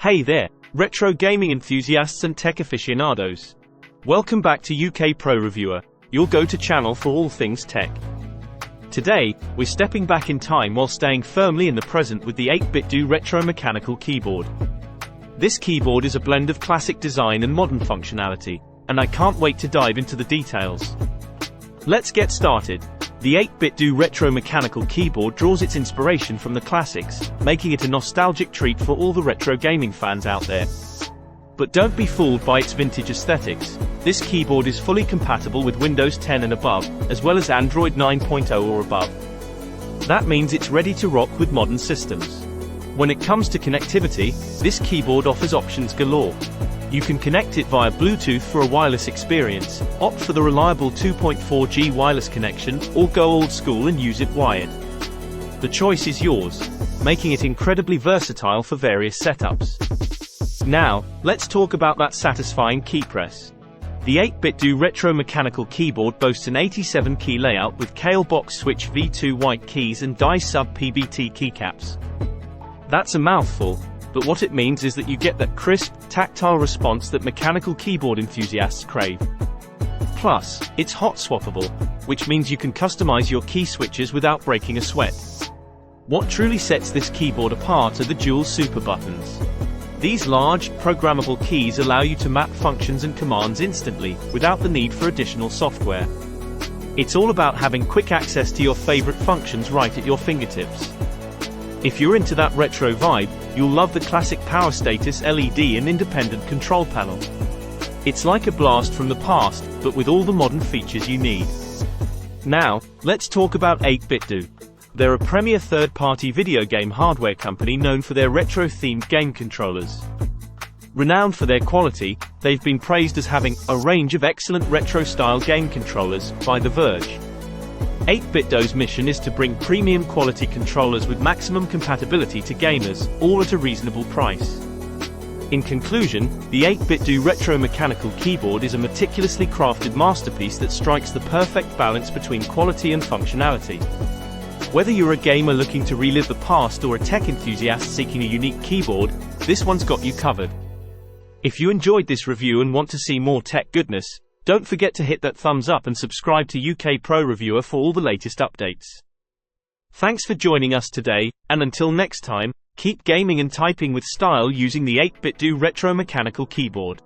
Hey there, retro gaming enthusiasts and tech aficionados. Welcome back to UK Pro Reviewer, your go-to channel for all things tech. Today, we're stepping back in time while staying firmly in the present with the 8Bitdo retro mechanical keyboard. This keyboard is a blend of classic design and modern functionality, and I can't wait to dive into the details. Let's get started. The 8Bitdo retro mechanical keyboard draws its inspiration from the classics, making it a nostalgic treat for all the retro gaming fans out there. But don't be fooled by its vintage aesthetics. This keyboard is fully compatible with Windows 10 and above, as well as Android 9.0 or above. That means it's ready to rock with modern systems. When it comes to connectivity, this keyboard offers options galore. You can connect it via Bluetooth for a wireless experience, opt for the reliable 2.4G wireless connection, or go old school and use it wired. The choice is yours, making it incredibly versatile for various setups. Now, let's talk about that satisfying key press. The 8Bitdo retro mechanical keyboard boasts an 87-key layout with Kale box switch V2 white keys and die sub PBT keycaps. That's a mouthful, but what it means is that you get that crisp, tactile response that mechanical keyboard enthusiasts crave. Plus, it's hot-swappable, which means you can customize your key switches without breaking a sweat. What truly sets this keyboard apart are the dual super buttons. These large, programmable keys allow you to map functions and commands instantly, without the need for additional software. It's all about having quick access to your favorite functions right at your fingertips. If you're into that retro vibe, you'll love the classic power status LED and independent control panel. It's like a blast from the past, but with all the modern features you need. Now, let's talk about 8Bitdo. They're a premier third-party video game hardware company known for their retro-themed game controllers. Renowned for their quality, they've been praised as having a range of excellent retro-style game controllers by The Verge. 8Bitdo's mission is to bring premium quality controllers with maximum compatibility to gamers, all at a reasonable price. In conclusion, the 8Bitdo retro mechanical keyboard is a meticulously crafted masterpiece that strikes the perfect balance between quality and functionality. Whether you're a gamer looking to relive the past or a tech enthusiast seeking a unique keyboard, this one's got you covered. If you enjoyed this review and want to see more tech goodness, don't forget to hit that thumbs up and subscribe to UK Pro Reviewer for all the latest updates. Thanks for joining us today, and until next time, keep gaming and typing with style using the 8Bitdo retro mechanical keyboard.